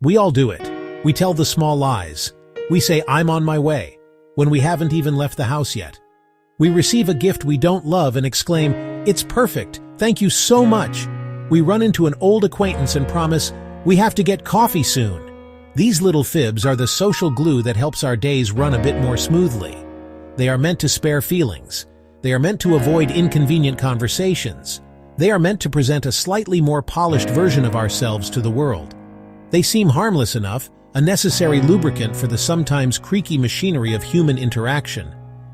We all do it. We tell the small lies. We say, "I'm on my way," when we haven't even left the house yet. We receive a gift we don't love and exclaim, "It's perfect, thank you so much." We run into an old acquaintance and promise, "We have to get coffee soon." These little fibs are the social glue that helps our days run a bit more smoothly. They are meant to spare feelings. They are meant to avoid inconvenient conversations. They are meant to present a slightly more polished version of ourselves to the world. They seem harmless enough, a necessary lubricant for the sometimes creaky machinery of human interaction.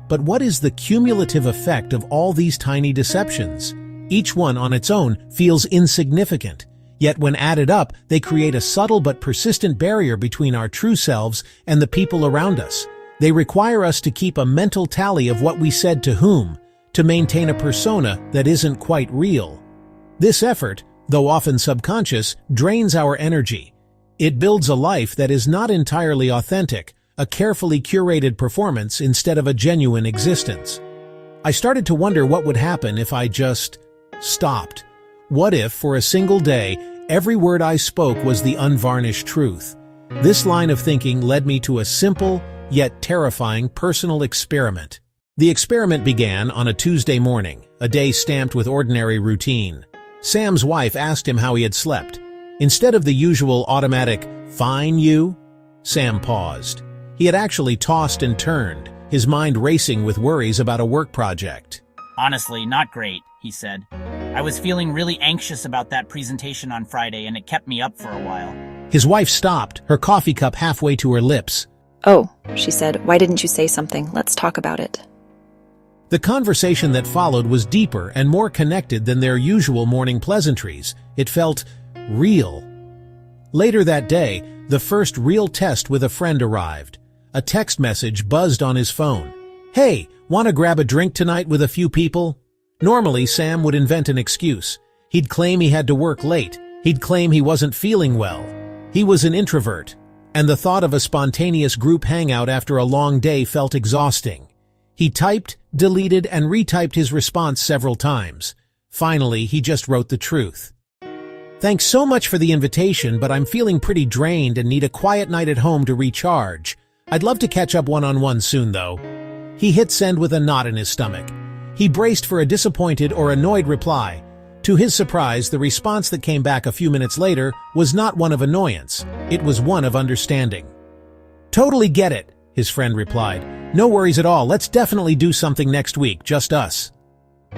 But what is the cumulative effect of all these tiny deceptions? Each one on its own feels insignificant, yet when added up, they create a subtle but persistent barrier between our true selves and the people around us. They require us to keep a mental tally of what we said to whom, to maintain a persona that isn't quite real. This effort, though often subconscious, drains our energy. It builds a life that is not entirely authentic, a carefully curated performance instead of a genuine existence. I started to wonder what would happen if I just stopped. What if, for a single day, every word I spoke was the unvarnished truth? This line of thinking led me to a simple, yet terrifying personal experiment. The experiment began on a Tuesday morning, a day stamped with ordinary routine. Sam's wife asked him how he had slept. Instead of the usual automatic, "Fine, you?" Sam paused. He had actually tossed and turned, his mind racing with worries about a work project. "Honestly, not great," he said. "I was feeling really anxious about that presentation on Friday, and it kept me up for a while." His wife stopped, her coffee cup halfway to her lips. "Oh," she said, "why didn't you say something? Let's talk about it." The conversation that followed was deeper and more connected than their usual morning pleasantries. It felt real. Later that day, the first real test with a friend arrived. A text message buzzed on his phone. "Hey, want to grab a drink tonight with a few people?" Normally, Sam would invent an excuse. He'd claim he had to work late. He'd claim he wasn't feeling well. He was an introvert, and the thought of a spontaneous group hangout after a long day felt exhausting. He typed, deleted, and retyped his response several times. Finally, he just wrote the truth. "Thanks so much for the invitation, but I'm feeling pretty drained and need a quiet night at home to recharge. I'd love to catch up one-on-one soon, though." He hit send with a knot in his stomach. He braced for a disappointed or annoyed reply. To his surprise, the response that came back a few minutes later was not one of annoyance. It was one of understanding. "Totally get it," his friend replied. "No worries at all. Let's definitely do something next week, just us."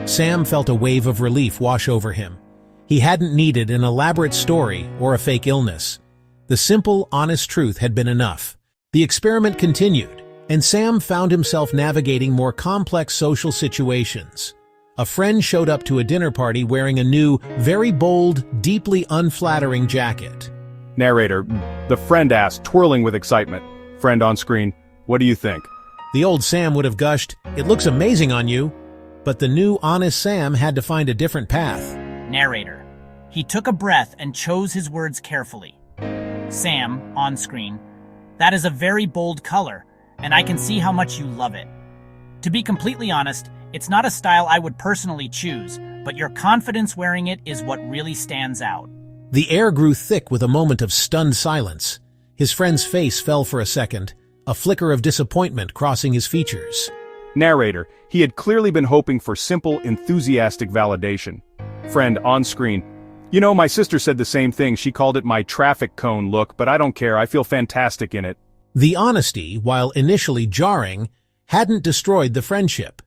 Sam felt a wave of relief wash over him. He hadn't needed an elaborate story or a fake illness. The simple, honest truth had been enough. The experiment continued, and Sam found himself navigating more complex social situations. A friend showed up to a dinner party wearing a new, very bold, deeply unflattering jacket. Narrator, the friend asked, twirling with excitement. Friend on screen, what do you think? The old Sam would have gushed, "It looks amazing on you." But the new, honest Sam had to find a different path. Narrator. He took a breath and chose his words carefully. "Sam, on screen, that is a very bold color, and I can see how much you love it. To be completely honest, it's not a style I would personally choose, but your confidence wearing it is what really stands out." The air grew thick with a moment of stunned silence. His friend's face fell for a second, a flicker of disappointment crossing his features. Narrator, he had clearly been hoping for simple, enthusiastic validation. Friend on screen, you know, my sister said the same thing. She called it my traffic cone look, but I don't care. I feel fantastic in it. The honesty, while initially jarring, hadn't destroyed the friendship.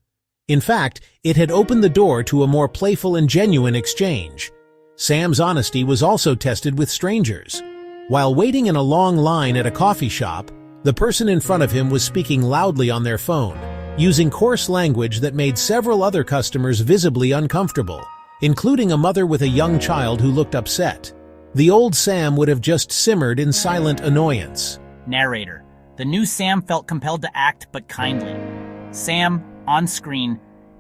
In fact, it had opened the door to a more playful and genuine exchange. Sam's honesty was also tested with strangers. While waiting in a long line at a coffee shop, the person in front of him was speaking loudly on their phone, using coarse language that made several other customers visibly uncomfortable, including a mother with a young child who looked upset. The old Sam would have just simmered in silent annoyance. Narrator. The new Sam felt compelled to act, but kindly. "Sam, on screen,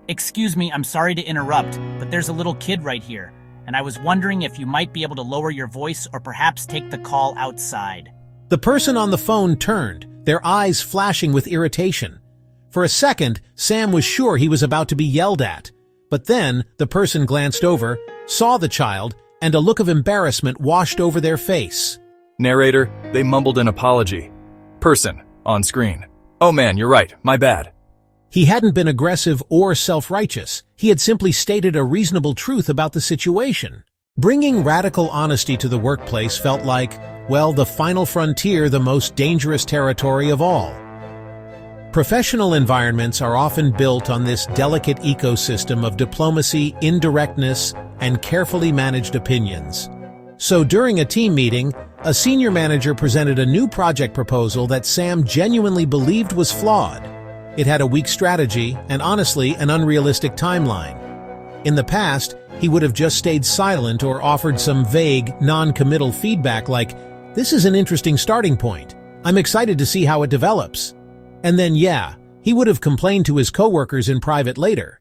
excuse me, I'm sorry to interrupt, but there's a little kid right here, and I was wondering if you might be able to lower your voice or perhaps take the call outside." The person on the phone turned, their eyes flashing with irritation. For a second, Sam was sure he was about to be yelled at. But then, the person glanced over, saw the child, and a look of embarrassment washed over their face. Narrator, they mumbled an apology. Person, on screen. Oh man, you're right, my bad. He hadn't been aggressive or self-righteous. He had simply stated a reasonable truth about the situation. Bringing radical honesty to the workplace felt like, well, the final frontier, the most dangerous territory of all. Professional environments are often built on this delicate ecosystem of diplomacy, indirectness, and carefully managed opinions. So during a team meeting, a senior manager presented a new project proposal that Sam genuinely believed was flawed. It had a weak strategy and, honestly, an unrealistic timeline. In the past, he would have just stayed silent or offered some vague, non-committal feedback like, "This is an interesting starting point. I'm excited to see how it develops." And then, he would have complained to his coworkers in private later.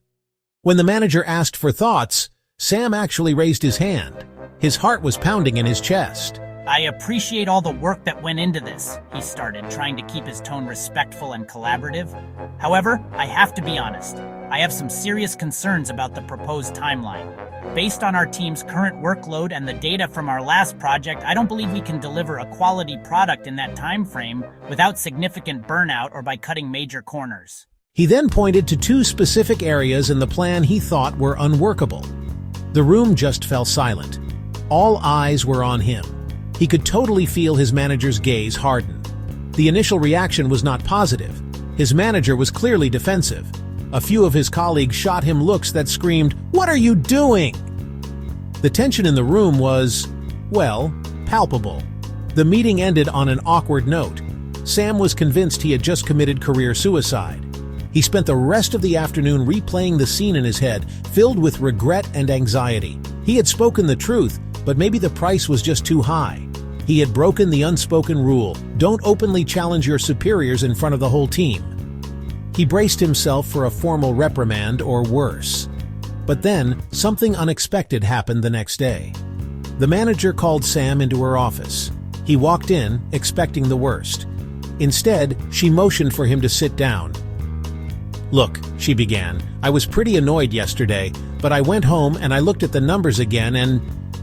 When the manager asked for thoughts, Sam actually raised his hand. His heart was pounding in his chest. I appreciate all the work that went into this, he started, trying to keep his tone respectful and collaborative. However, I have to be honest. I have some serious concerns about the proposed timeline. Based on our team's current workload and the data from our last project, I don't believe we can deliver a quality product in that time frame without significant burnout or by cutting major corners. He then pointed to two specific areas in the plan he thought were unworkable. The room just fell silent. All eyes were on him. He could totally feel his manager's gaze harden. The initial reaction was not positive. His manager was clearly defensive. A few of his colleagues shot him looks that screamed, "What are you doing?" The tension in the room was, well, palpable. The meeting ended on an awkward note. Sam was convinced he had just committed career suicide. He spent the rest of the afternoon replaying the scene in his head, filled with regret and anxiety. He had spoken the truth, but maybe the price was just too high. He had broken the unspoken rule: don't openly challenge your superiors in front of the whole team. He braced himself for a formal reprimand or worse. But then, something unexpected happened the next day. The manager called Sam into her office. He walked in, expecting the worst. Instead, she motioned for him to sit down. "Look," she began, "I was pretty annoyed yesterday, but I went home and I looked at the numbers again and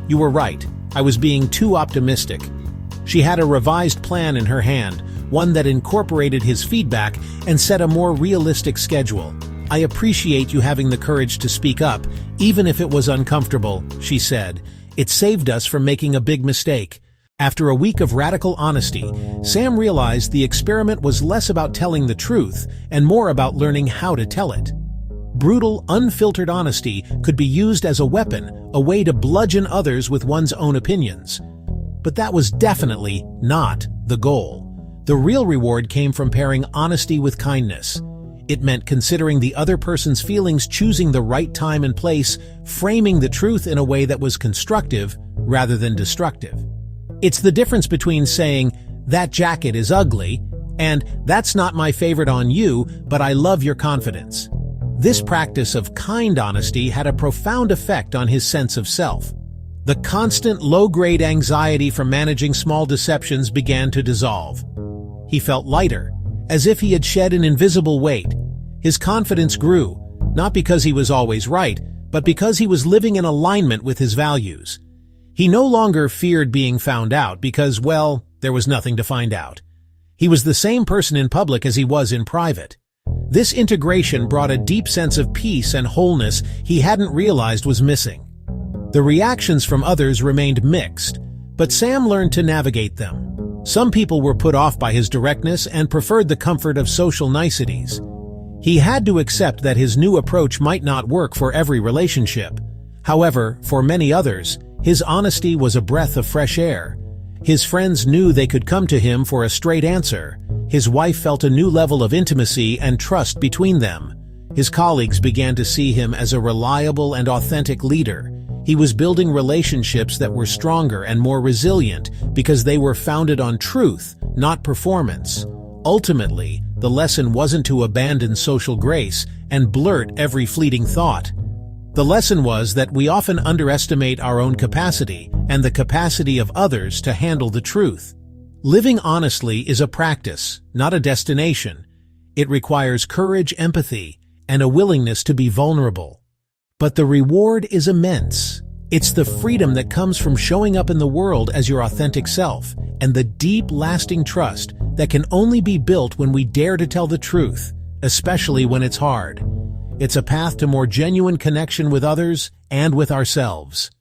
you were right. I was being too optimistic." She had a revised plan in her hand, one that incorporated his feedback and set a more realistic schedule. "I appreciate you having the courage to speak up, even if it was uncomfortable," she said. "It saved us from making a big mistake." After a week of radical honesty, Sam realized the experiment was less about telling the truth and more about learning how to tell it. Brutal, unfiltered honesty could be used as a weapon, a way to bludgeon others with one's own opinions. But that was definitely not the goal. The real reward came from pairing honesty with kindness. It meant considering the other person's feelings, choosing the right time and place, framing the truth in a way that was constructive rather than destructive. It's the difference between saying, "That jacket is ugly," and "That's not my favorite on you, but I love your confidence." This practice of kind honesty had a profound effect on his sense of self. The constant low-grade anxiety from managing small deceptions began to dissolve. He felt lighter, as if he had shed an invisible weight. His confidence grew, not because he was always right, but because he was living in alignment with his values. He no longer feared being found out because, well, there was nothing to find out. He was the same person in public as he was in private. This integration brought a deep sense of peace and wholeness he hadn't realized was missing. The reactions from others remained mixed, but Sam learned to navigate them. Some people were put off by his directness and preferred the comfort of social niceties. He had to accept that his new approach might not work for every relationship. However, for many others, his honesty was a breath of fresh air. His friends knew they could come to him for a straight answer. His wife felt a new level of intimacy and trust between them. His colleagues began to see him as a reliable and authentic leader. He was building relationships that were stronger and more resilient because they were founded on truth, not performance. Ultimately, the lesson wasn't to abandon social grace and blurt every fleeting thought. The lesson was that we often underestimate our own capacity and the capacity of others to handle the truth. Living honestly is a practice, not a destination. It requires courage, empathy, and a willingness to be vulnerable. But the reward is immense. It's the freedom that comes from showing up in the world as your authentic self, and the deep, lasting trust that can only be built when we dare to tell the truth, especially when it's hard. It's a path to more genuine connection with others and with ourselves.